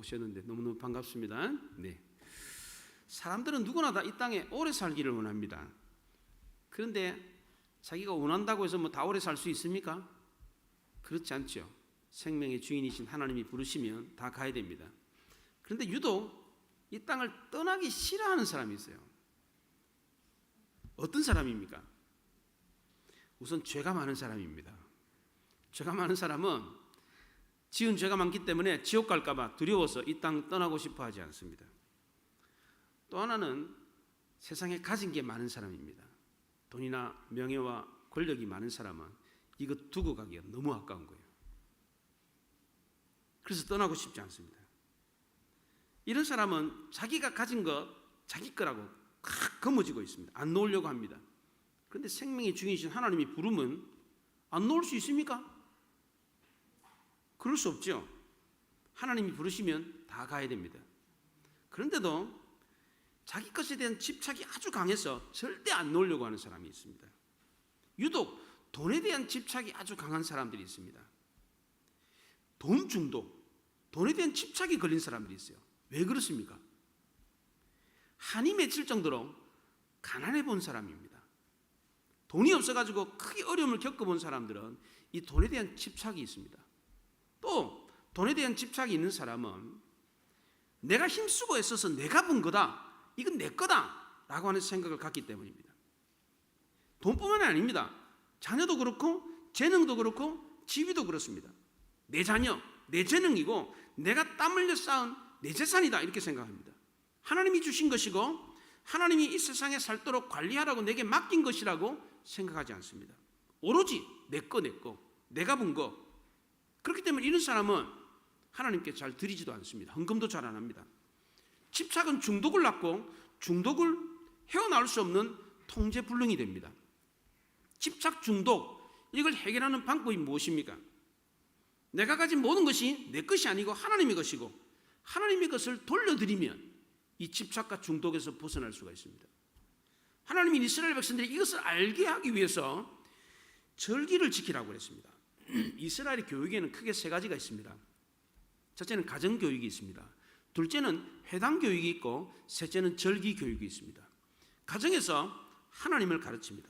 오셨는데 너무너무 반갑습니다. 네. 사람들은 누구나 다 이 땅에 오래 살기를 원합니다. 그런데 자기가 원한다고 해서 다 오래 살 수 있습니까? 그렇지 않죠. 생명의 주인이신 하나님이 부르시면 다 가야 됩니다. 그런데 유독 이 땅을 떠나기 싫어하는 사람이 있어요. 어떤 사람입니까? 우선 죄가 많은 사람입니다. 죄가 많은 사람은 지은 죄가 많기 때문에 지옥 갈까 봐 두려워서 이 땅 떠나고 싶어 하지 않습니다. 또 하나는 세상에 가진 게 많은 사람입니다. 돈이나 명예와 권력이 많은 사람은 이거 두고 가기가 너무 아까운 거예요. 그래서 떠나고 싶지 않습니다. 이런 사람은 자기가 가진 것 자기 거라고 확 거머쥐고 있습니다. 안 놓으려고 합니다. 그런데 생명의 주인이신 하나님이 부르면 안 놓을 수 있습니까? 그럴 수 없죠. 하나님이 부르시면 다 가야 됩니다. 그런데도 자기 것에 대한 집착이 아주 강해서 절대 안 놓으려고 하는 사람이 있습니다. 유독 돈에 대한 집착이 아주 강한 사람들이 있습니다. 돈 중독, 돈에 대한 집착이 걸린 사람들이 있어요. 왜 그렇습니까? 한이 맺힐 정도로 가난해 본 사람입니다. 돈이 없어가지고 크게 어려움을 겪어본 사람들은 이 돈에 대한 집착이 있습니다. 또 돈에 대한 집착이 있는 사람은 내가 힘쓰고 애써서 내가 번 거다, 이건 내 거다 라고 하는 생각을 갖기 때문입니다. 돈뿐만이 아닙니다. 자녀도 그렇고 재능도 그렇고 지위도 그렇습니다. 내 자녀, 내 재능이고 내가 땀 흘려 쌓은 내 재산이다 이렇게 생각합니다. 하나님이 주신 것이고 하나님이 이 세상에 살도록 관리하라고 내게 맡긴 것이라고 생각하지 않습니다. 오로지 내 거, 내가 본 거. 그렇기 때문에 이런 사람은 하나님께 잘 드리지도 않습니다. 헌금도 잘 안 합니다. 집착은 중독을 낳고 중독을 헤어나올 수 없는 통제불능이 됩니다. 집착 중독, 이걸 해결하는 방법이 무엇입니까? 내가 가진 모든 것이 내 것이 아니고 하나님의 것이고 하나님의 것을 돌려드리면 이 집착과 중독에서 벗어날 수가 있습니다. 하나님이 이스라엘 백성들이 이것을 알게 하기 위해서 절기를 지키라고 했습니다. 이스라엘의 교육에는 크게 세 가지가 있습니다. 첫째는 가정교육이 있습니다. 둘째는 회당 교육이 있고 셋째는 절기 교육이 있습니다. 가정에서 하나님을 가르칩니다.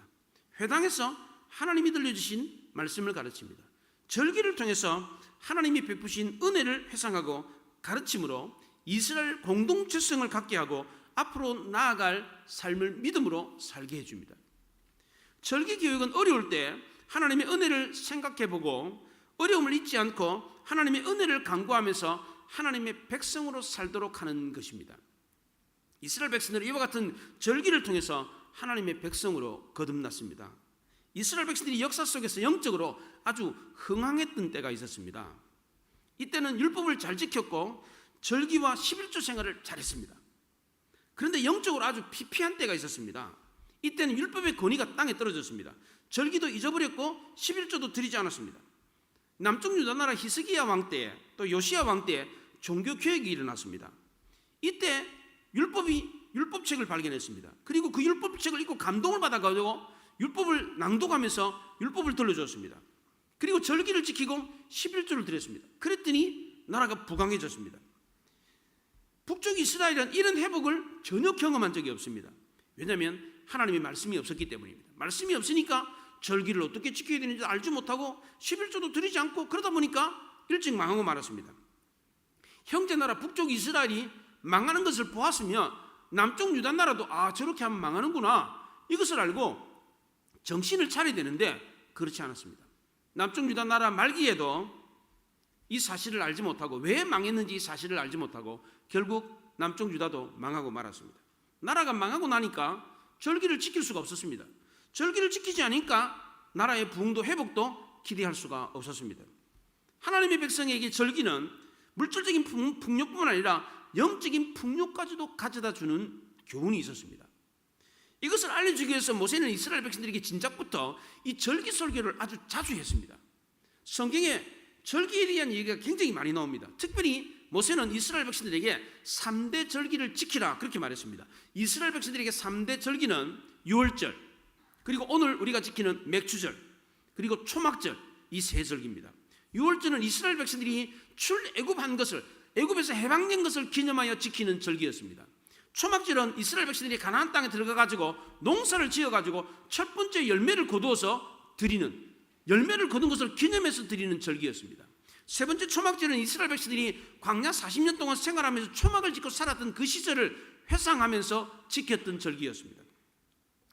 회당에서 하나님이 들려주신 말씀을 가르칩니다. 절기를 통해서 하나님이 베푸신 은혜를 회상하고 가르침으로 이스라엘 공동체성을 갖게 하고 앞으로 나아갈 삶을 믿음으로 살게 해줍니다. 절기 교육은 어려울 때 하나님의 은혜를 생각해보고 어려움을 잊지 않고 하나님의 은혜를 간구하면서 하나님의 백성으로 살도록 하는 것입니다. 이스라엘 백성들은 이와 같은 절기를 통해서 하나님의 백성으로 거듭났습니다. 이스라엘 백성들이 역사 속에서 영적으로 아주 흥황했던 때가 있었습니다. 이때는 율법을 잘 지켰고 절기와 11조 생활을 잘했습니다. 그런데 영적으로 아주 피폐한 때가 있었습니다. 이때는 율법의 권위가 땅에 떨어졌습니다. 절기도 잊어버렸고 11조도 드리지 않았습니다. 남쪽 유다 나라 히스기야 왕 때 또 요시야 왕 때 종교 개혁이 일어났습니다. 이때 율법책을 발견했습니다. 그리고 그 율법책을 읽고 감동을 받아가지고 율법을 낭독하면서 율법을 들려줬습니다. 그리고 절기를 지키고 11조를 드렸습니다. 그랬더니 나라가 부강해졌습니다. 북쪽 이스라엘은 이런 회복을 전혀 경험한 적이 없습니다. 왜냐하면 하나님의 말씀이 없었기 때문입니다. 말씀이 없으니까 절기를 어떻게 지켜야 되는지 알지 못하고 11조도 드리지 않고 그러다 보니까 일찍 망하고 말았습니다. 형제 나라 북쪽 이스라엘이 망하는 것을 보았으면 남쪽 유다 나라도 저렇게 하면 망하는구나 이것을 알고 정신을 차려야 되는데 그렇지 않았습니다. 남쪽 유다 나라 말기에도 이 사실을 알지 못하고 왜 망했는지 이 사실을 알지 못하고 결국 남쪽 유다도 망하고 말았습니다. 나라가 망하고 나니까 절기를 지킬 수가 없었습니다. 절기를 지키지 않으니까 나라의 부흥도 회복도 기대할 수가 없었습니다. 하나님의 백성에게 절기는 물질적인 풍요뿐만 아니라 영적인 풍요까지도 가져다 주는 교훈이 있었습니다. 이것을 알려주기 위해서 모세는 이스라엘 백성들에게 진작부터 이 절기 설교를 아주 자주 했습니다. 성경에 절기에 대한 얘기가 굉장히 많이 나옵니다. 특별히 모세는 이스라엘 백성들에게 3대 절기를 지키라 그렇게 말했습니다. 이스라엘 백성들에게 3대 절기는 유월절, 그리고 오늘 우리가 지키는 맥주절, 그리고 초막절, 이 세 절기입니다. 유월절은 이스라엘 백성들이 출애굽한 것을 애굽에서 해방된 것을 기념하여 지키는 절기였습니다. 초막절은 이스라엘 백성들이 가나안 땅에 들어가가지고 농사를 지어가지고 첫 번째 열매를 거두어서 드리는, 열매를 거둔 것을 기념해서 드리는 절기였습니다. 세 번째 초막절은 이스라엘 백성들이 광야 40년 동안 생활하면서 초막을 짓고 살았던 그 시절을 회상하면서 지켰던 절기였습니다.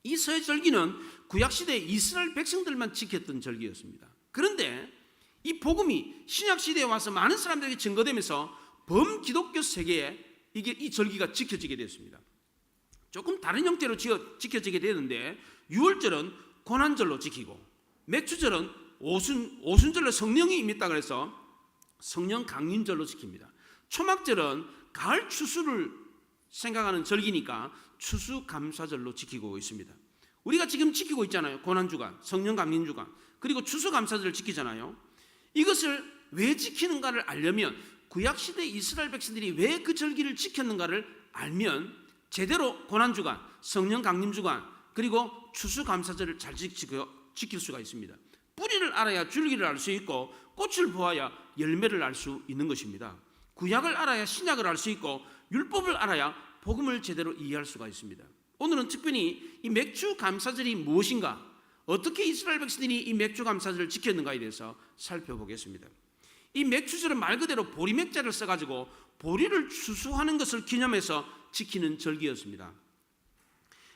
이 세 절기는 구약시대 이스라엘 백성들만 지켰던 절기였습니다. 그런데 이 복음이 신약시대에 와서 많은 사람들에게 증거되면서 범기독교 세계에 이 절기가 지켜지게 됐습니다. 조금 다른 형태로 지켜지게 되는데, 유월절은 고난절로 지키고, 맥주절은 오순절로 성령이 임했다 그래서 성령 강림절로 지킵니다. 초막절은 가을 추수를 생각하는 절기니까 추수감사절로 지키고 있습니다. 우리가 지금 지키고 있잖아요. 고난주간, 성령 강림주간, 그리고 추수감사절을 지키잖아요. 이것을 왜 지키는가를 알려면, 구약시대 이스라엘 백성들이 왜 그 절기를 지켰는가를 알면 제대로 고난주간, 성령 강림주간, 그리고 추수감사절을 잘 지킬 수가 있습니다. 뿌리를 알아야 줄기를 알 수 있고, 꽃을 보아야 열매를 알 수 있는 것입니다. 구약을 알아야 신약을 알 수 있고, 율법을 알아야 복음을 제대로 이해할 수가 있습니다. 오늘은 특별히 이 맥주 감사절이 무엇인가, 어떻게 이스라엘 백성들이 이 맥주 감사절을 지켰는가에 대해서 살펴보겠습니다. 이 맥주절은 말 그대로 보리맥자를 써가지고 보리를 추수하는 것을 기념해서 지키는 절기였습니다.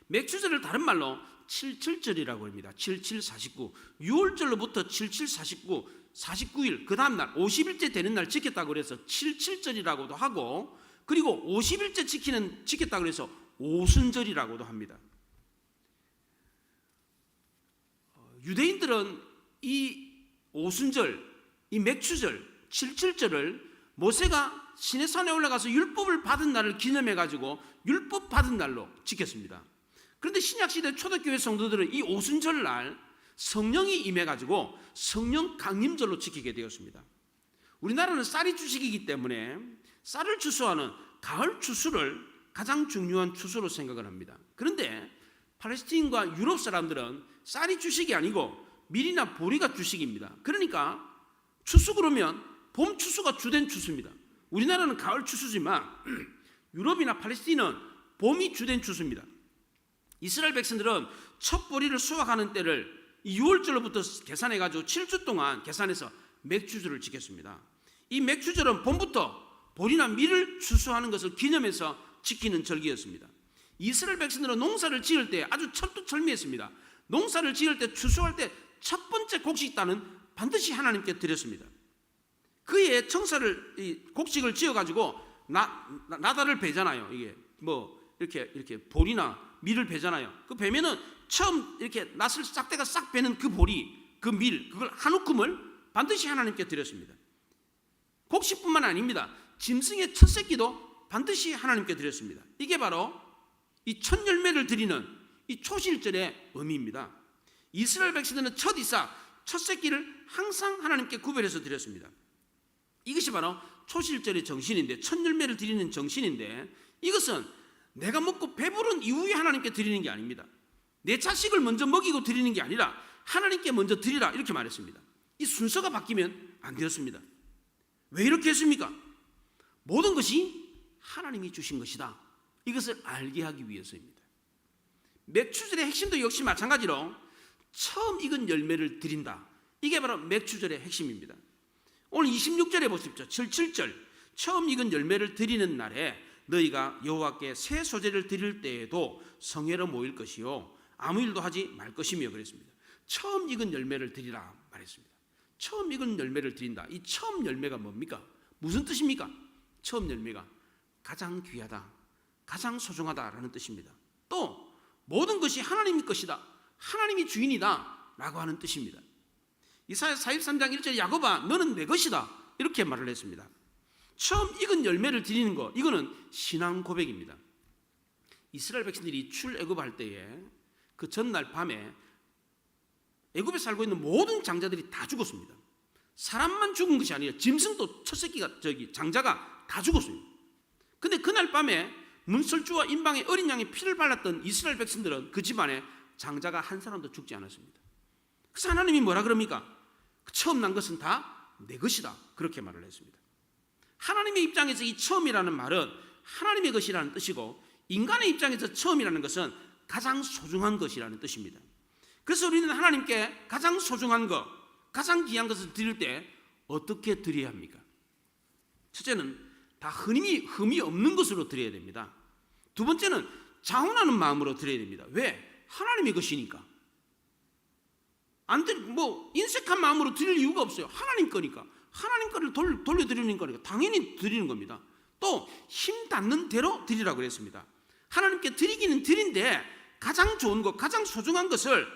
맥주절을 다른 말로 77절이라고 합니다. 7749, 6월절로부터 7749, 49일 그 다음날 50일째 되는 날 지켰다고 해서 77절이라고도 하고, 그리고 50일째 지켰다고 해서 오순절이라고도 합니다. 유대인들은 이 오순절, 이 맥추절, 77절을 모세가 시내산에 올라가서 율법을 받은 날을 기념해가지고 율법 받은 날로 지켰습니다. 그런데 신약시대 초대교회 성도들은 이 오순절 날 성령이 임해가지고 성령 강림절로 지키게 되었습니다. 우리나라는 쌀이 주식이기 때문에 쌀을 추수하는 가을 추수를 가장 중요한 추수로 생각을 합니다. 그런데 팔레스틴과 유럽 사람들은 쌀이 주식이 아니고 밀이나 보리가 주식입니다. 그러니까 추수 그러면 봄 추수가 주된 추수입니다. 우리나라는 가을 추수지만 유럽이나 팔레스틴은 봄이 주된 추수입니다. 이스라엘 백성들은 첫 보리를 수확하는 때를 6월절로부터 계산해가지고 7주 동안 계산해서 맥주절을 지켰습니다. 이 맥주절은 봄부터 보리나 밀을 추수하는 것을 기념해서 지키는 절기였습니다. 이스라엘 백성들은 농사를 지을 때 아주 철두철미했습니다. 농사를 지을 때, 추수할 때 첫 번째 곡식단은 반드시 하나님께 드렸습니다. 그의 곡식을 지어가지고 나다를 베잖아요. 이게 뭐 이렇게 보리나 밀을 베잖아요. 그 베면은 처음 이렇게 낫을 싹대가 싹 베는 그 보리, 그 밀, 그걸 한 움큼을 반드시 하나님께 드렸습니다. 곡식뿐만 아닙니다. 짐승의 첫 새끼도 반드시 하나님께 드렸습니다. 이게 바로 이 첫 열매를 드리는 이 초실절의 의미입니다. 이스라엘 백성들은 첫 이삭, 첫 새끼를 항상 하나님께 구별해서 드렸습니다. 이것이 바로 초실절의 정신인데, 첫 열매를 드리는 정신인데, 이것은 내가 먹고 배부른 이후에 하나님께 드리는 게 아닙니다. 내 자식을 먼저 먹이고 드리는 게 아니라 하나님께 먼저 드리라, 이렇게 말했습니다. 이 순서가 바뀌면 안 되었습니다. 왜 이렇게 했습니까? 모든 것이 하나님이 주신 것이다, 이것을 알게 하기 위해서입니다. 맥추절의 핵심도 역시 마찬가지로 처음 익은 열매를 드린다, 이게 바로 맥추절의 핵심입니다. 오늘 26절에 보십시오. 77절, 처음 익은 열매를 드리는 날에 너희가 여호와께 새 소재를 드릴 때에도 성회로 모일 것이요 아무 일도 하지 말 것이며 그랬습니다. 처음 익은 열매를 드리라 말했습니다. 처음 익은 열매를 드린다. 이 처음 열매가 뭡니까? 무슨 뜻입니까? 처음 열매가 가장 귀하다, 가장 소중하다라는 뜻입니다. 또 모든 것이 하나님의 것이다, 하나님이 주인이다 라고 하는 뜻입니다. 이사야 43장 1절 야곱아 너는 내 것이다, 이렇게 말을 했습니다. 처음 익은 열매를 드리는 것, 이거는 신앙 고백입니다. 이스라엘 백성들이 출애굽할 때에 그 전날 밤에 애굽에 살고 있는 모든 장자들이 다 죽었습니다. 사람만 죽은 것이 아니라 짐승도 첫 새끼가 장자가 다 죽었습니다. 근데 그날 밤에 문설주와 임방의 어린 양의 피를 발랐던 이스라엘 백성들은 그 집안에 장자가 한 사람도 죽지 않았습니다. 그래서 하나님이 뭐라 그럽니까? 처음 난 것은 다 내 것이다, 그렇게 말을 했습니다. 하나님의 입장에서 이 처음이라는 말은 하나님의 것이라는 뜻이고, 인간의 입장에서 처음이라는 것은 가장 소중한 것이라는 뜻입니다. 그래서 우리는 하나님께 가장 소중한 것, 가장 귀한 것을 드릴 때 어떻게 드려야 합니까? 첫째는 다 흠이 없는 것으로 드려야 됩니다. 두 번째는 자원하는 마음으로 드려야 됩니다. 왜? 하나님의 것이니까. 인색한 마음으로 드릴 이유가 없어요. 하나님 거니까. 하나님 거를 돌려드리는 거니까 당연히 드리는 겁니다. 또 힘 닿는 대로 드리라고 그랬습니다. 하나님께 드리기는 드린데 가장 좋은 것, 가장 소중한 것을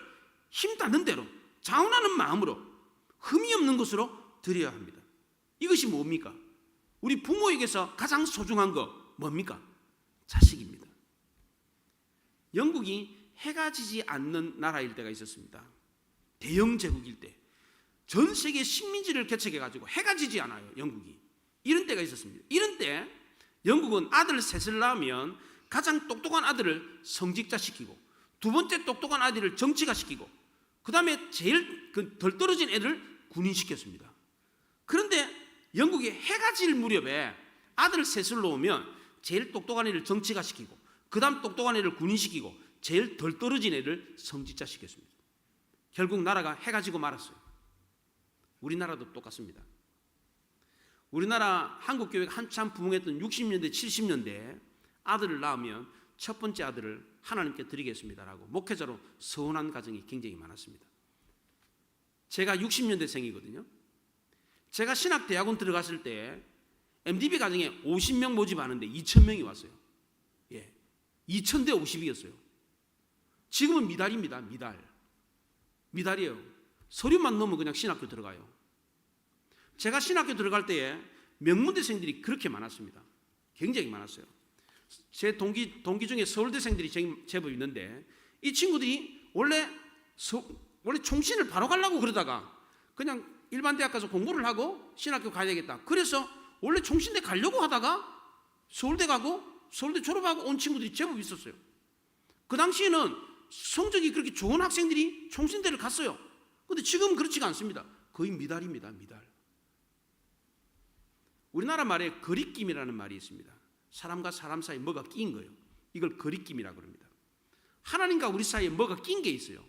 힘 닿는 대로 자원하는 마음으로 흠이 없는 것으로 드려야 합니다. 이것이 뭡니까? 우리 부모에게서 가장 소중한 거 뭡니까? 자식입니다. 영국이 해가 지지 않는 나라일 때가 있었습니다. 대영 제국일 때 전 세계 식민지를 개척해가지고 해가 지지 않아요. 영국이. 이런 때가 있었습니다. 이런 때 영국은 아들 셋을 낳으면 가장 똑똑한 아들을 성직자 시키고, 두 번째 똑똑한 아들을 정치가 시키고, 그 다음에 제일 덜 떨어진 애를 군인시켰습니다. 그런데 영국이 해가 질 무렵에 아들 셋을 놓으면 제일 똑똑한 애를 정치가 시키고, 그 다음 똑똑한 애를 군인시키고, 제일 덜 떨어진 애를 성직자 시켰습니다. 결국 나라가 해가 지고 말았어요. 우리나라도 똑같습니다. 우리나라 한국교회가 한참 부흥했던 60년대 70년대에 아들을 낳으면 첫 번째 아들을 하나님께 드리겠습니다라고 목회자로 서운한 가정이 굉장히 많았습니다. 제가 60년대생이거든요. 제가 신학대학원 들어갔을 때 MDB 가정에 50명 모집하는데 2,000명이 왔어요. 2,000대 50이었어요. 지금은 미달입니다. 미달이에요. 서류만 넣으면 그냥 신학교 들어가요. 제가 신학교 들어갈 때에 명문대생들이 그렇게 많았습니다. 굉장히 많았어요. 제 동기 중에 서울대생들이 제법 있는데, 이 친구들이 원래 총신을 바로 가려고 그러다가 그냥 일반 대학 가서 공부를 하고 신학교 가야 되겠다. 그래서 원래 총신대 가려고 하다가 서울대 가고 서울대 졸업하고 온 친구들이 제법 있었어요. 그 당시에는 성적이 그렇게 좋은 학생들이 총신대를 갔어요. 그런데 지금은 그렇지가 않습니다. 거의 미달입니다. 미달. 우리나라 말에 거리낌이라는 말이 있습니다. 사람과 사람 사이에 뭐가 끼인 거예요. 이걸 거리낌이라고 합니다. 하나님과 우리 사이에 뭐가 낀 게 있어요.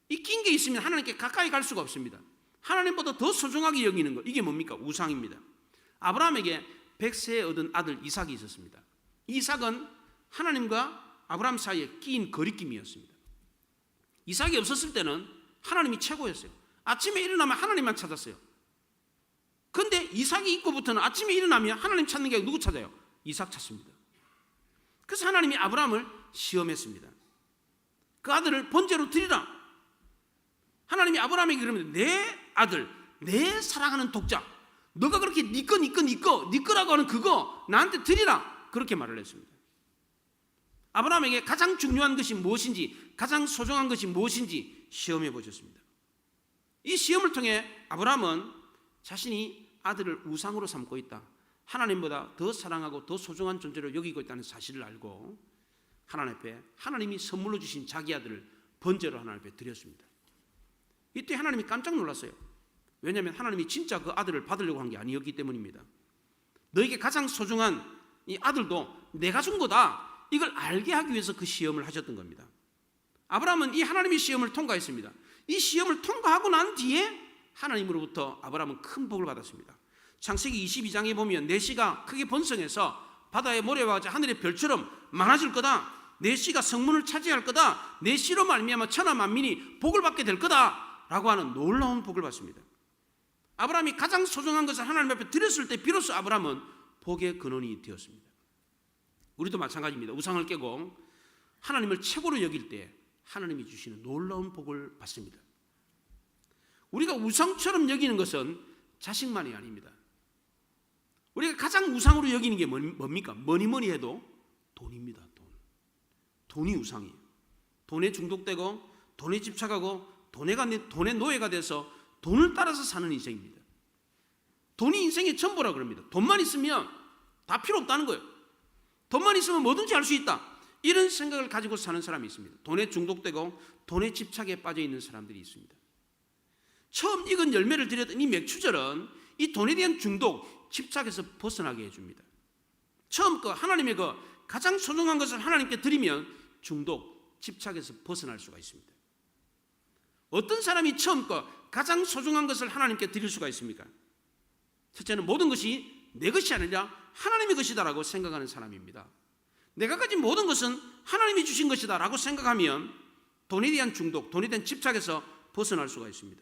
이 낀 게 있으면 하나님께 가까이 갈 수가 없습니다. 하나님보다 더 소중하게 여기는 거, 이게 뭡니까? 우상입니다. 아브라함에게 100세에 얻은 아들 이삭이 있었습니다. 이삭은 하나님과 아브라함 사이에 끼인 거리낌이었습니다. 이삭이 없었을 때는 하나님이 최고였어요. 아침에 일어나면 하나님만 찾았어요. 그런데 이삭이 있고부터는 아침에 일어나면 하나님 찾는 게 누구 찾아요? 이삭 찾습니다. 그래서 하나님이 아브라함을 시험했습니다. 그 아들을 번제로 드리라. 하나님이 아브라함에게 그러면 내 아들, 내 사랑하는 독자, 너가 그렇게 네 거라고 하는 그거 나한테 드리라. 그렇게 말을 했습니다. 아브라함에게 가장 중요한 것이 무엇인지, 가장 소중한 것이 무엇인지 시험해 보셨습니다. 이 시험을 통해 아브라함은 자신이 아들을 우상으로 삼고 있다, 하나님보다 더 사랑하고 더 소중한 존재로 여기고 있다는 사실을 알고 하나님 앞에 하나님이 선물로 주신 자기 아들을 번제로 하나님 앞에 드렸습니다. 이때 하나님이 깜짝 놀랐어요. 왜냐하면 하나님이 진짜 그 아들을 받으려고 한 게 아니었기 때문입니다. 너에게 가장 소중한 이 아들도 내가 준 거다, 이걸 알게 하기 위해서 그 시험을 하셨던 겁니다. 아브라함은 이 하나님의 시험을 통과했습니다. 이 시험을 통과하고 난 뒤에 하나님으로부터 아브라함은 큰 복을 받았습니다. 창세기 22장에 보면 내 씨가 크게 번성해서 바다의 모래와 같이 하늘의 별처럼 많아질 거다, 내 씨가 성문을 차지할 거다, 내 씨로 말미암아 천하 만민이 복을 받게 될 거다 라고 하는 놀라운 복을 받습니다. 아브라함이 가장 소중한 것을 하나님 앞에 드렸을 때 비로소 아브라함은 복의 근원이 되었습니다. 우리도 마찬가지입니다. 우상을 깨고 하나님을 최고로 여길 때 하나님이 주시는 놀라운 복을 받습니다. 우리가 우상처럼 여기는 것은 자식만이 아닙니다. 우리가 가장 우상으로 여기는 게 뭡니까? 뭐니 해도 돈입니다. 돈이 우상이에요. 돈에 중독되고 돈에 집착하고 돈의 노예가 돼서 돈을 따라서 사는 인생입니다. 돈이 인생의 전부라 그럽니다. 돈만 있으면 다 필요 없다는 거예요. 돈만 있으면 뭐든지 할 수 있다, 이런 생각을 가지고 사는 사람이 있습니다. 돈에 중독되고 돈에 집착에 빠져 있는 사람들이 있습니다. 처음 익은 열매를 드렸던 이 맥추절은 이 돈에 대한 중독, 집착에서 벗어나게 해줍니다. 처음 하나님의 가장 소중한 것을 하나님께 드리면 중독, 집착에서 벗어날 수가 있습니다. 어떤 사람이 처음 가장 소중한 것을 하나님께 드릴 수가 있습니까? 첫째는 모든 것이 내 것이 아니라 하나님의 것이다라고 생각하는 사람입니다. 내가 가진 모든 것은 하나님이 주신 것이다라고 생각하면 돈에 대한 중독, 돈에 대한 집착에서 벗어날 수가 있습니다.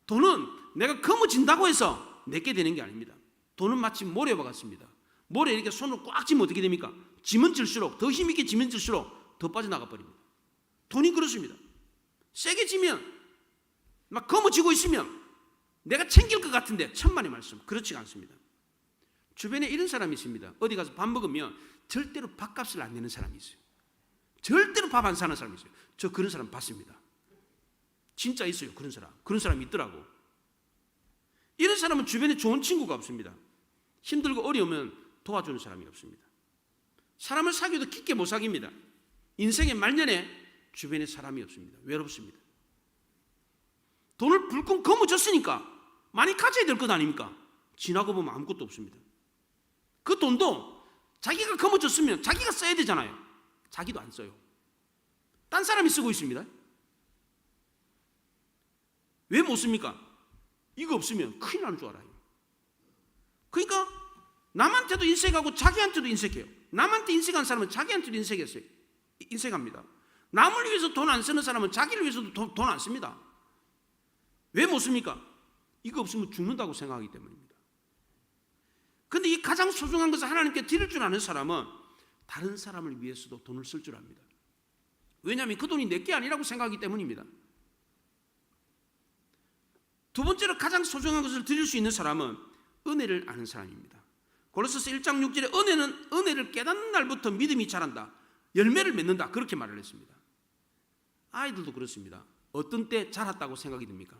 돈은 내가 거머쥔다고 해서 내게 되는 게 아닙니다. 돈은 마치 모래와 같습니다. 모래 이렇게 손을 꽉 쥐면 어떻게 됩니까? 쥐면 질수록, 더 힘있게 쥐면 질수록 더 빠져나가 버립니다. 돈이 그렇습니다. 세게 쥐면 막 거머쥐고 있으면 내가 챙길 것 같은데 천만의 말씀, 그렇지가 않습니다. 주변에 이런 사람이 있습니다. 어디 가서 밥 먹으면 절대로 밥값을 안 내는 사람이 있어요. 절대로 밥 안 사는 사람이 있어요. 저 그런 사람 봤습니다. 진짜 있어요. 그런 사람이 있더라고. 이런 사람은 주변에 좋은 친구가 없습니다. 힘들고 어려우면 도와주는 사람이 없습니다. 사람을 사귀어도 깊게 못 사귀입니다. 인생의 말년에 주변에 사람이 없습니다. 외롭습니다. 돈을 불끈 거머쥐었으니까 많이 가져야 될 것 아닙니까? 지나고 보면 아무것도 없습니다. 그 돈도 자기가 거머쥐었으면 자기가 써야 되잖아요. 자기도 안 써요. 딴 사람이 쓰고 있습니다. 왜 못 씁니까? 이거 없으면 큰일 나는 줄 알아요. 그러니까 남한테도 인색하고 자기한테도 인색해요. 남한테 인색한 사람은 자기한테도 인색합니다. 남을 위해서 돈 안 쓰는 사람은 자기를 위해서도 돈 안 씁니다. 왜 못 씁니까? 이거 없으면 죽는다고 생각하기 때문입니다. 그런데 이 가장 소중한 것을 하나님께 드릴 줄 아는 사람은 다른 사람을 위해서도 돈을 쓸 줄 압니다. 왜냐하면 그 돈이 내 게 아니라고 생각하기 때문입니다. 두 번째로 가장 소중한 것을 드릴 수 있는 사람은 은혜를 아는 사람입니다. 고린도서 1장 6절에 은혜를 깨닫는 날부터 믿음이 자란다, 열매를 맺는다, 그렇게 말을 했습니다. 아이들도 그렇습니다. 어떤 때 자랐다고 생각이 듭니까?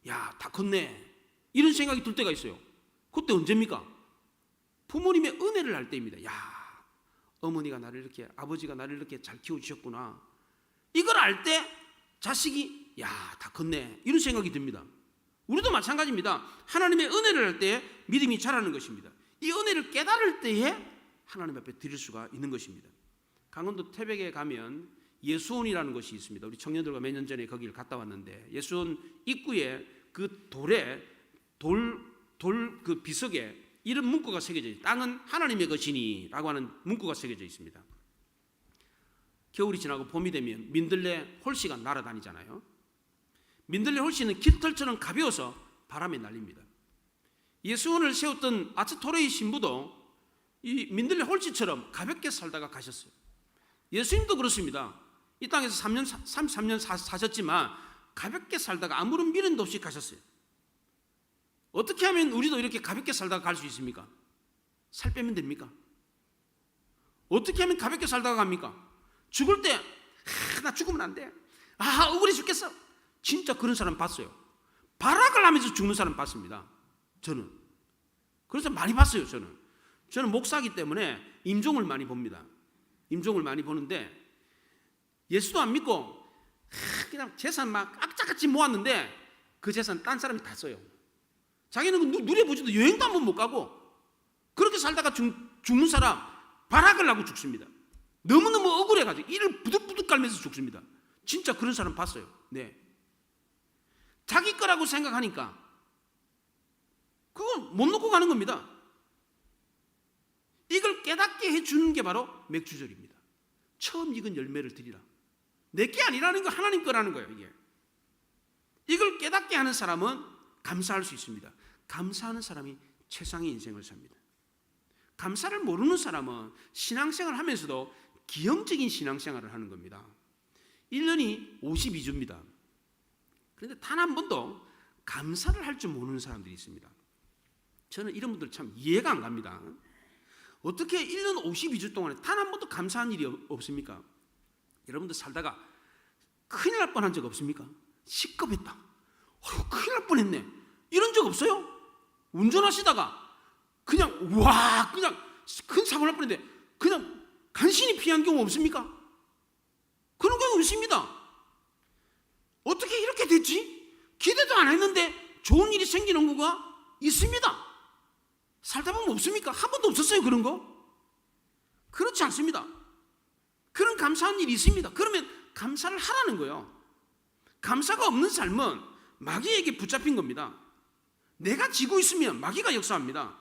야, 다 컸네, 이런 생각이 들 때가 있어요. 그때 언제입니까? 부모님의 은혜를 알 때입니다. 야, 어머니가 나를 이렇게, 아버지가 나를 이렇게 잘 키워주셨구나, 이걸 알 때 자식이 야, 다 컸네, 이런 생각이 듭니다. 우리도 마찬가지입니다. 하나님의 은혜를 할 때 믿음이 자라는 것입니다. 이 은혜를 깨달을 때에 하나님 앞에 드릴 수가 있는 것입니다. 강원도 태백에 가면 예수원이라는 곳이 있습니다. 우리 청년들과 몇 년 전에 거기를 갔다 왔는데, 예수원 입구에 그 돌에 그 비석에 이런 문구가 새겨져 있어요. 땅은 하나님의 것이니 라고 하는 문구가 새겨져 있습니다. 겨울이 지나고 봄이 되면 민들레 홀씨가 날아다니잖아요. 민들레 홀씨는 깃털처럼 가벼워서 바람에 날립니다. 예수원을 세웠던 아츠토레이 신부도 이 민들레 홀씨처럼 가볍게 살다가 가셨어요. 예수님도 그렇습니다. 이 땅에서 33년 사셨지만 가볍게 살다가 아무런 미련도 없이 가셨어요. 어떻게 하면 우리도 이렇게 가볍게 살다가 갈 수 있습니까? 살 빼면 됩니까? 어떻게 하면 가볍게 살다가 갑니까? 죽을 때 나 죽으면 안 돼, 억울해 죽겠어, 진짜 그런 사람 봤어요. 발악을 하면서 죽는 사람 봤습니다. 저는 그래서 많이 봤어요. 저는 목사이기 때문에 임종을 많이 봅니다. 임종을 많이 보는데, 예수도 안 믿고 그냥 재산 막 악착같이 모았는데 그 재산 딴 사람이 다 써요. 자기는 누려보지도 여행도 한 번 못 가고 그렇게 살다가 죽는 사람, 발악을 하고 죽습니다. 너무너무 억울해가지고 이를 부득부득 깔면서 죽습니다. 진짜 그런 사람 봤어요. 네. 자기 거라고 생각하니까 그건 못 놓고 가는 겁니다. 이걸 깨닫게 해주는 게 바로 맥주절입니다. 처음 익은 열매를 드리라. 내게 아니라는 거 하나님 거라는 거예요. 이걸 깨닫게 하는 사람은 감사할 수 있습니다. 감사하는 사람이 최상의 인생을 삽니다. 감사를 모르는 사람은 신앙생활을 하면서도 기형적인 신앙생활을 하는 겁니다. 1년이 52주입니다. 그런데 단 한 번도 감사를 할 줄 모르는 사람들이 있습니다. 저는 이런 분들 참 이해가 안 갑니다. 어떻게 1년 52주 동안에 단 한 번도 감사한 일이 없습니까? 여러분들 살다가 큰일 날 뻔한 적 없습니까? 시급했다, 큰일 날 뻔했네, 이런 적 없어요? 운전하시다가 그냥 큰 사고 날 뻔했는데 그냥 간신히 피한 경우 없습니까? 그런 경우 있습니다. 어떻게 이렇게 됐지? 기대도 안 했는데 좋은 일이 생기는 경우가 있습니다. 살다 보면 없습니까? 한 번도 없었어요, 그런 거? 그렇지 않습니다. 그런 감사한 일이 있습니다. 그러면 감사를 하라는 거예요. 감사가 없는 삶은 마귀에게 붙잡힌 겁니다. 내가 지고 있으면 마귀가 역사합니다.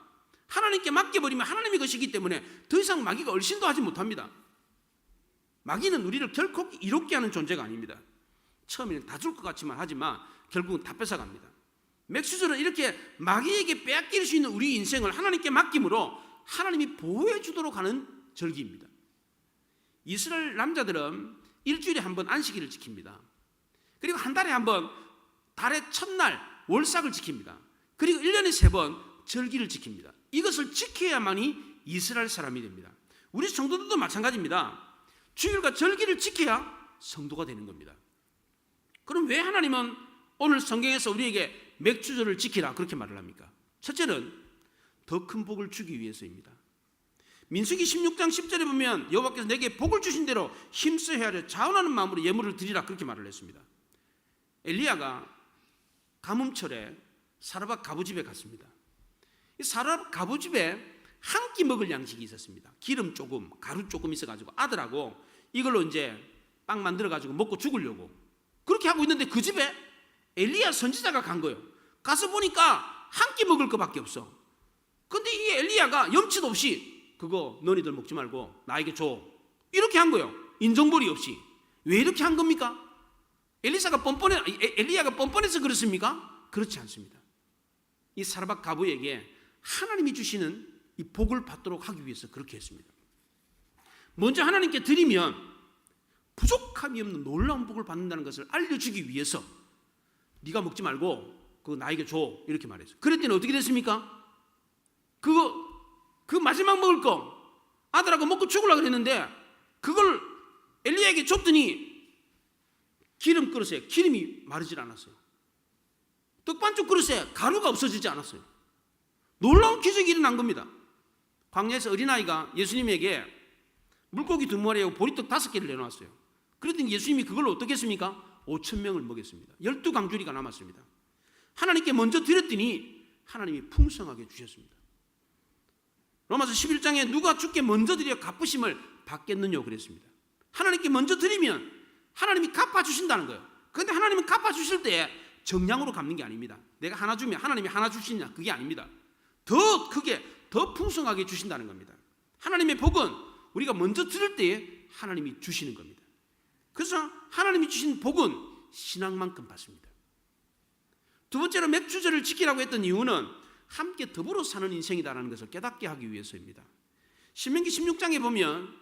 하나님께 맡겨버리면 하나님이 것이기 때문에 더 이상 마귀가 얼씬도 하지 못합니다. 마귀는 우리를 결코 이롭게 하는 존재가 아닙니다. 처음에는 다 줄 것 같지만 하지만 결국은 다 뺏어갑니다. 맥수절은 이렇게 마귀에게 빼앗길 수 있는 우리 인생을 하나님께 맡김으로 하나님이 보호해 주도록 하는 절기입니다. 이스라엘 남자들은 일주일에 한 번 안식일을 지킵니다. 그리고 한 달에 한 번 달의 첫날 월삭을 지킵니다. 그리고 1년에 3번 절기를 지킵니다. 이것을 지켜야만이 이스라엘 사람이 됩니다. 우리 성도들도 마찬가지입니다. 주일과 절기를 지켜야 성도가 되는 겁니다. 그럼 왜 하나님은 오늘 성경에서 우리에게 맥주절을 지키라 그렇게 말을 합니까? 첫째는 더 큰 복을 주기 위해서입니다. 민수기 16장 10절에 보면 여호와께서 내게 복을 주신 대로 힘써 헤아려 자원하는 마음으로 예물을 드리라 그렇게 말을 했습니다. 엘리야가 가뭄철에 사르밧 가부집에 갔습니다. 이 사르밧 가부집에 한 끼 먹을 양식이 있었습니다. 기름 조금, 가루 조금 있어가지고 아들하고 이걸로 이제 빵 만들어가지고 먹고 죽으려고 그렇게 하고 있는데 그 집에 엘리야 선지자가 간 거예요. 가서 보니까 한 끼 먹을 것밖에 없어. 근데 이 엘리야가 염치도 없이 그거 너희들 먹지 말고 나에게 줘 이렇게 한 거예요. 인정벌이 없이. 왜 이렇게 한 겁니까? 엘리야가 뻔뻔해서 그렇습니까? 그렇지 않습니다. 이 사르밧 가부에게 하나님이 주시는 이 복을 받도록 하기 위해서 그렇게 했습니다. 먼저 하나님께 드리면 부족함이 없는 놀라운 복을 받는다는 것을 알려주기 위해서 네가 먹지 말고 그거 나에게 줘 이렇게 말했어요. 그랬더니 어떻게 됐습니까? 그 마지막 먹을 거 아들하고 먹고 죽으려고 그랬는데 그걸 엘리야에게 줬더니 기름 그릇에 기름이 마르질 않았어요. 떡반죽 그릇에 가루가 없어지지 않았어요. 놀라운 기적이 일어난 겁니다. 광야에서 어린아이가 예수님에게 물고기 2마리하고 보리떡 5개를 내놓았어요. 그랬더니 예수님이 그걸로 어떻게 했습니까? 5,000명을 먹였습니다. 12강줄이가 남았습니다. 하나님께 먼저 드렸더니 하나님이 풍성하게 주셨습니다. 로마서 11장에 누가 주께 먼저 드려 갚으심을 받겠느냐 그랬습니다. 하나님께 먼저 드리면 하나님이 갚아주신다는 거예요. 그런데 하나님은 갚아주실 때 정량으로 갚는 게 아닙니다. 내가 하나 주면 하나님이 하나 주시냐 그게 아닙니다. 더 크게 더 풍성하게 주신다는 겁니다. 하나님의 복은 우리가 먼저 들을 때에 하나님이 주시는 겁니다. 그래서 하나님이 주신 복은 신앙만큼 받습니다. 두 번째로 맥주절을 지키라고 했던 이유는 함께 더불어 사는 인생이다라는 것을 깨닫게 하기 위해서입니다. 신명기 16장에 보면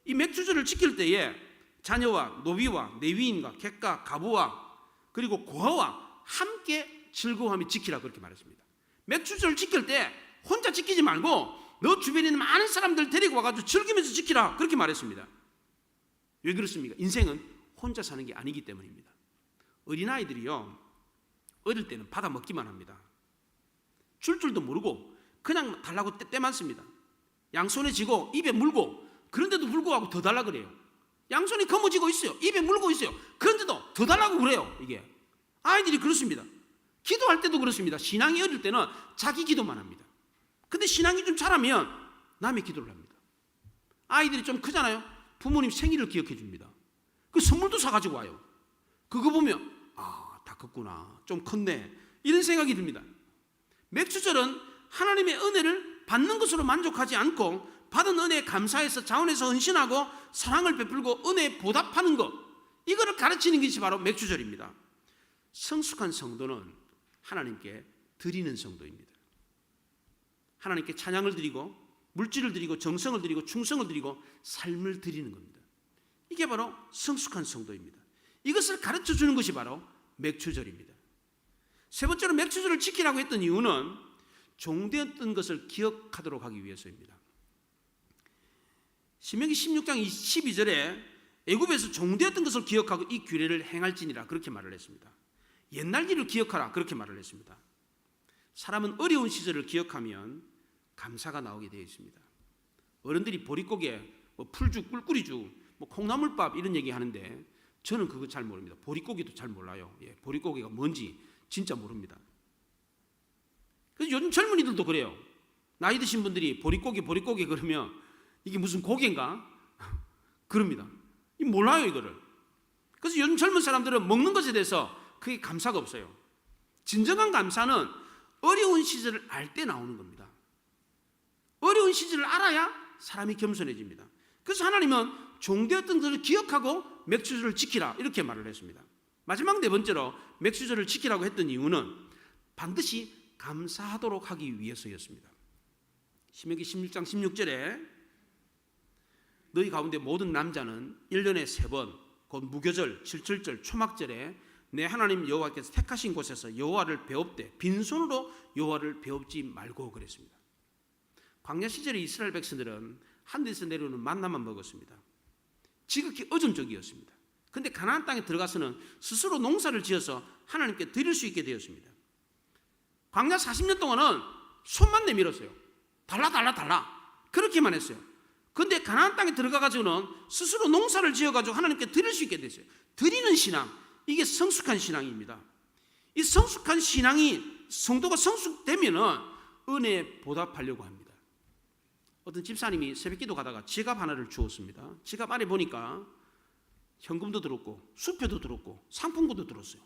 이 맥주절을 지킬 때에 자녀와 노비와 레위인과 객가 가부와 그리고 고아와 함께 즐거워하며 지키라 그렇게 말했습니다. 맥주절 지킬 때 혼자 지키지 말고 너 주변에 있는 많은 사람들 데리고 와가지고 즐기면서 지키라 그렇게 말했습니다. 왜 그렇습니까? 인생은 혼자 사는 게 아니기 때문입니다. 어린아이들이요 어릴 때는 받아 먹기만 합니다. 줄 줄도 모르고 그냥 달라고 때만 씁니다. 양손에 쥐고 입에 물고 그런데도 불구하고 더 달라 그래요. 양손이 거머쥐고 있어요. 입에 물고 있어요. 그런데도 더 달라고 그래요. 이게 아이들이 그렇습니다. 기도할 때도 그렇습니다. 신앙이 어릴 때는 자기 기도만 합니다. 근데 신앙이 좀 자라면 남의 기도를 합니다. 아이들이 좀 크잖아요. 부모님 생일을 기억해 줍니다. 그 선물도 사가지고 와요. 그거 보면 다 컸구나. 좀 컸네. 이런 생각이 듭니다. 맥주절은 하나님의 은혜를 받는 것으로 만족하지 않고 받은 은혜에 감사해서 자원해서 헌신하고 사랑을 베풀고 은혜에 보답하는 것, 이거를 가르치는 것이 바로 맥주절입니다. 성숙한 성도는 하나님께 드리는 성도입니다. 하나님께 찬양을 드리고 물질을 드리고 정성을 드리고 충성을 드리고 삶을 드리는 겁니다. 이게 바로 성숙한 성도입니다. 이것을 가르쳐 주는 것이 바로 맥주절입니다. 세 번째로 맥주절을 지키라고 했던 이유는 종되었던 것을 기억하도록 하기 위해서입니다. 신명기 16장 12절에 애굽에서 종되었던 것을 기억하고 이 규례를 행할지니라 그렇게 말을 했습니다. 옛날 일을 기억하라 그렇게 말을 했습니다. 사람은 어려운 시절을 기억하면 감사가 나오게 되어 있습니다. 어른들이 보릿고개, 풀죽, 꿀꿀이죽, 콩나물밥 이런 얘기 하는데 저는 그거 잘 모릅니다. 보릿고기도 잘 몰라요. 보릿고기가 뭔지 진짜 모릅니다. 그래서 요즘 젊은이들도 그래요. 나이 드신 분들이 보릿고개 그러면 이게 무슨 고개인가? 그럽니다. 몰라요 이거를. 그래서 요즘 젊은 사람들은 먹는 것에 대해서 그게 감사가 없어요. 진정한 감사는 어려운 시절을 알 때 나오는 겁니다. 어려운 시절을 알아야 사람이 겸손해집니다. 그래서 하나님은 종되었던 것을 기억하고 맥주절을 지키라 이렇게 말을 했습니다. 마지막 네 번째로 맥주절을 지키라고 했던 이유는 반드시 감사하도록 하기 위해서였습니다. 신명기 16장 16절에 너희 가운데 모든 남자는 1년에 3번 곧 무교절, 칠칠절, 초막절에 내 하나님 여호와께서 택하신 곳에서 여호와를 배웁되 빈손으로 여호와를 배웁지 말고 그랬습니다. 광야 시절에 이스라엘 백성들은 하늘에서 내려오는 만나만 먹었습니다. 지극히 의존적이었습니다. 그런데 가나안 땅에 들어가서는 스스로 농사를 지어서 하나님께 드릴 수 있게 되었습니다. 광야 40년 동안은 손만 내밀었어요. 달라 그렇게만 했어요. 그런데 가나안 땅에 들어가가지고는 스스로 농사를 지어가지고 하나님께 드릴 수 있게 됐어요. 드리는 신앙, 이게 성숙한 신앙입니다. 이 성숙한 신앙이 성도가 성숙되면은 은혜에 보답하려고 합니다. 어떤 집사님이 새벽기도 가다가 지갑 하나를 주었습니다. 지갑 안에 보니까 현금도 들었고 수표도 들었고 상품권도 들었어요.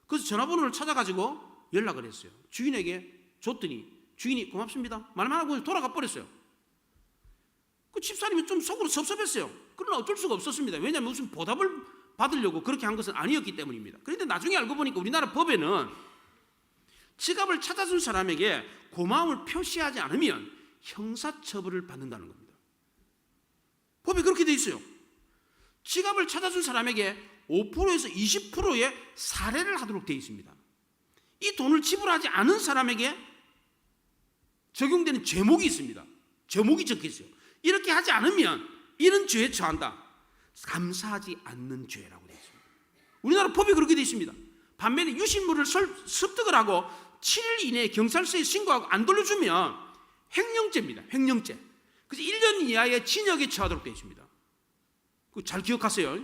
그래서 전화번호를 찾아가지고 연락을 했어요. 주인에게 줬더니 주인이 고맙습니다 말만 하고 돌아가 버렸어요. 그 집사님이 좀 속으로 섭섭했어요. 그러나 어쩔 수가 없었습니다. 왜냐하면 무슨 보답을 받으려고 그렇게 한 것은 아니었기 때문입니다. 그런데 나중에 알고 보니까 우리나라 법에는 지갑을 찾아준 사람에게 고마움을 표시하지 않으면 형사처벌을 받는다는 겁니다. 법에 그렇게 돼 있어요. 지갑을 찾아준 사람에게 5%에서 20%의 살해를 하도록 돼 있습니다. 이 돈을 지불하지 않은 사람에게 적용되는 제목이 있습니다. 제목이 적혀 있어요. 이렇게 하지 않으면 이런 죄에 처한다. 감사하지 않는 죄라고 되어 있습니다. 우리나라 법이 그렇게 되어 있습니다. 반면에 유실물을 습득을 하고 7일 이내에 경찰서에 신고하고 안 돌려주면 횡령죄입니다. 횡령죄. 그래서 1년 이하의 징역에 처하도록 되어 있습니다. 잘 기억하세요.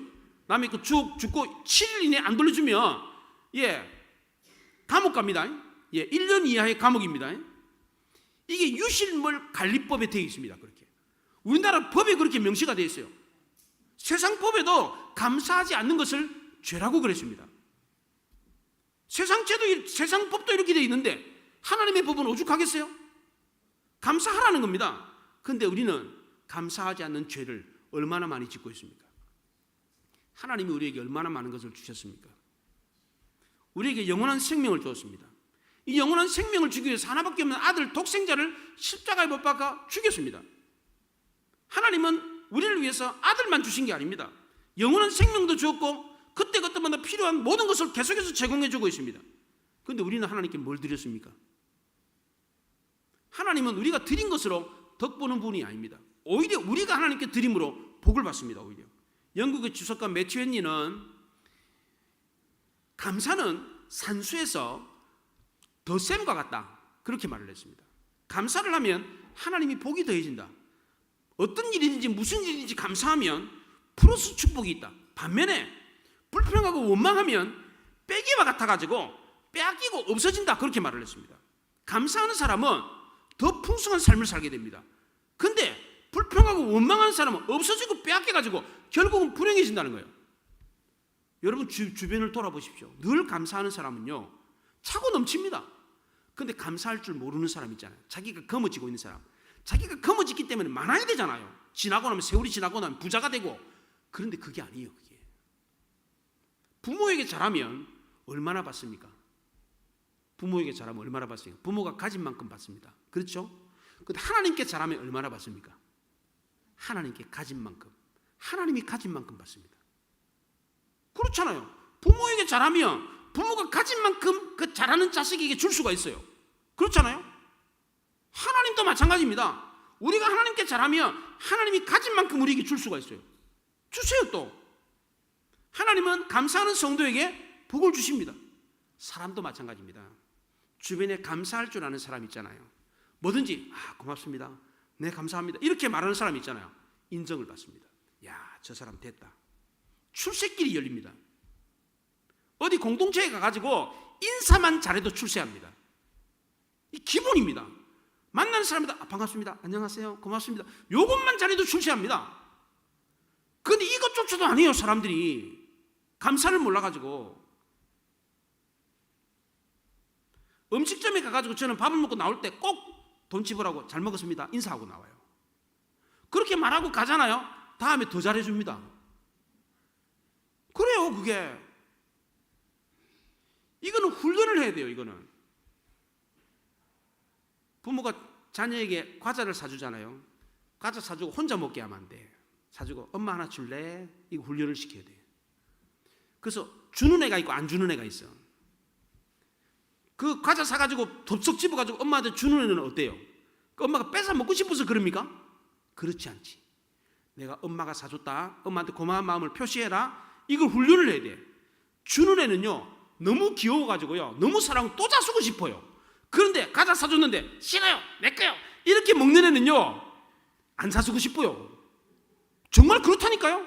남의 그 죽고 7일 이내에 안 돌려주면 감옥 갑니다. 1년 이하의 감옥입니다. 이게 유실물 관리법에 되어 있습니다. 그렇게 우리나라 법에 그렇게 명시가 되어 있어요. 세상 법에도 감사하지 않는 것을 죄라고 그랬습니다. 세상 법도 이렇게 되어 있는데 하나님의 법은 오죽하겠어요? 감사하라는 겁니다. 그런데 우리는 감사하지 않는 죄를 얼마나 많이 짓고 있습니까? 하나님이 우리에게 얼마나 많은 것을 주셨습니까? 우리에게 영원한 생명을 주었습니다. 이 영원한 생명을 주기 위해서 하나밖에 없는 아들 독생자를 십자가에 못 박아 죽였습니다. 하나님은 우리를 위해서 아들만 주신 게 아닙니다. 영원한 생명도 주었고 그때그때마다 필요한 모든 것을 계속해서 제공해 주고 있습니다. 그런데 우리는 하나님께 뭘 드렸습니까? 하나님은 우리가 드린 것으로 덕 보는 분이 아닙니다. 오히려 우리가 하나님께 드림으로 복을 받습니다. 오히려 영국의 주석가 매튜 헨리는 감사는 산수에서 덧셈과 같다 그렇게 말을 했습니다. 감사를 하면 하나님이 복이 더해진다. 어떤 일이든지 무슨 일인지 감사하면 플러스 축복이 있다. 반면에 불평하고 원망하면 빼기와 같아가지고 빼앗기고 없어진다 그렇게 말을 했습니다. 감사하는 사람은 더 풍성한 삶을 살게 됩니다. 근데 불평하고 원망하는 사람은 없어지고 빼앗겨가지고 결국은 불행해진다는 거예요. 여러분 주변을 돌아보십시오. 늘 감사하는 사람은요 차고 넘칩니다. 근데 감사할 줄 모르는 사람 있잖아요. 자기가 거머쥐고 있는 사람. 자기가 거머쥐기 때문에 많아야 되잖아요. 지나고 나면 세월이 지나고 나면 부자가 되고. 그런데 그게 아니에요. 그게 부모에게 잘하면 얼마나 받습니까? 부모에게 잘하면 얼마나 받습니까? 부모가 가진 만큼 받습니다. 그렇죠? 근데 하나님께 잘하면 얼마나 받습니까? 하나님께 가진 만큼, 하나님이 가진 만큼 받습니다. 그렇잖아요. 부모에게 잘하면 부모가 가진 만큼 그 잘하는 자식에게 줄 수가 있어요. 그렇잖아요. 하나님도 마찬가지입니다. 우리가 하나님께 잘하면 하나님이 가진 만큼 우리에게 줄 수가 있어요. 주세요. 또 하나님은 감사하는 성도에게 복을 주십니다. 사람도 마찬가지입니다. 주변에 감사할 줄 아는 사람 있잖아요. 뭐든지 고맙습니다. 네 감사합니다. 이렇게 말하는 사람 있잖아요. 인정을 받습니다. 야, 저 사람 됐다. 출세길이 열립니다. 어디 공동체에 가가지고 인사만 잘해도 출세합니다. 이 기본입니다. 만나는 사람마다 반갑습니다, 안녕하세요, 고맙습니다, 요것만 잘해도 출세합니다. 그런데 이것조차도 안 해요. 사람들이 감사를 몰라가지고. 음식점에 가가지고 저는 밥을 먹고 나올 때 꼭 돈 지불하고 잘 먹었습니다 인사하고 나와요. 그렇게 말하고 가잖아요. 다음에 더 잘해줍니다. 그래요. 그게 이거는 훈련을 해야 돼요. 이거는 부모가 자녀에게 과자를 사주잖아요. 과자 사주고 혼자 먹게 하면 안 돼. 사주고 엄마 하나 줄래? 이거 훈련을 시켜야 돼. 그래서 주는 애가 있고 안 주는 애가 있어. 그 과자 사가지고 덥석 집어가지고 엄마한테 주는 애는 어때요? 그 엄마가 뺏어 먹고 싶어서 그럽니까? 그렇지 않지. 내가 엄마가 사줬다, 엄마한테 고마운 마음을 표시해라, 이걸 훈련을 해야 돼. 주는 애는요 너무 귀여워가지고요 너무 사랑하고 또 자수고 싶어요. 그런데 과자 사줬는데 싫어요, 내 거요, 이렇게 먹는 애는요 안 사주고 싶어요. 정말 그렇다니까요.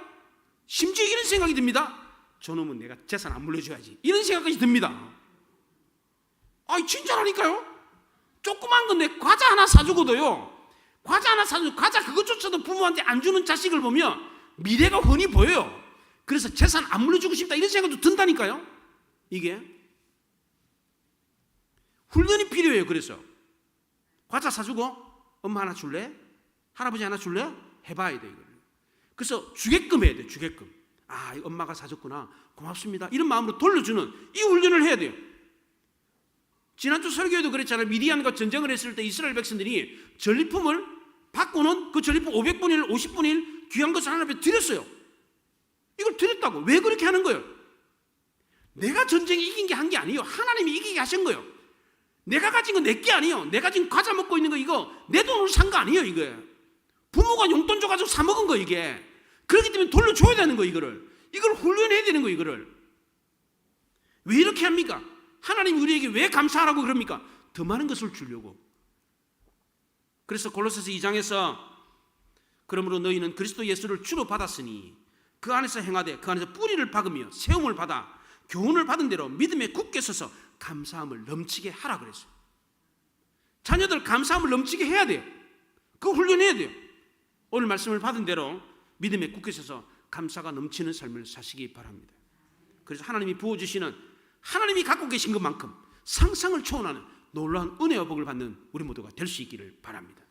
심지어 이런 생각이 듭니다. 저놈은 내가 재산 안 물려줘야지, 이런 생각까지 듭니다. 아이 진짜라니까요. 조그만 건데 과자 하나 사주고도요, 과자 하나 사주고 과자 그것조차도 부모한테 안 주는 자식을 보면 미래가 훤히 보여요. 그래서 재산 안 물려주고 싶다 이런 생각도 든다니까요. 이게 훈련이 필요해요. 그래서 과자 사주고 엄마 하나 줄래? 할아버지 하나 줄래? 해봐야 돼 이걸. 그래서 주게끔 해야 돼. 주게끔. 아, 엄마가 사줬구나, 고맙습니다, 이런 마음으로 돌려주는 이 훈련을 해야 돼요. 지난주 설교에도 그랬잖아요. 미디안과 전쟁을 했을 때 이스라엘 백성들이 전리품을 받고는 그 전리품 500분의 1, 50분의 1 귀한 것을 하나님께 드렸어요. 이걸 드렸다고. 왜 그렇게 하는 거예요? 내가 전쟁에 이긴 게 한 게 아니에요. 하나님이 이기게 하신 거예요. 내가 가진 건 내 게 아니에요. 내가 지금 과자 먹고 있는 거 이거 내 돈으로 산 거 아니에요. 이거 부모가 용돈 줘가지고 사 먹은 거 이게. 그렇기 때문에 돌려줘야 되는 거 이거를. 이걸 훈련해야 되는 거 이거를. 왜 이렇게 합니까? 하나님이 우리에게 왜 감사하라고 그럽니까? 더 많은 것을 주려고. 그래서 골로새서 2장에서 그러므로 너희는 그리스도 예수를 주로 받았으니 그 안에서 행하되 그 안에서 뿌리를 박으며 세움을 받아 교훈을 받은 대로 믿음에 굳게 서서 감사함을 넘치게 하라 그랬어요. 자녀들 감사함을 넘치게 해야 돼요. 그거 훈련해야 돼요. 오늘 말씀을 받은 대로 믿음에 굳게 서서 감사가 넘치는 삶을 사시기 바랍니다. 그래서 하나님이 부어주시는, 하나님이 갖고 계신 것만큼 상상을 초월하는 놀라운 은혜와 복을 받는 우리 모두가 될 수 있기를 바랍니다.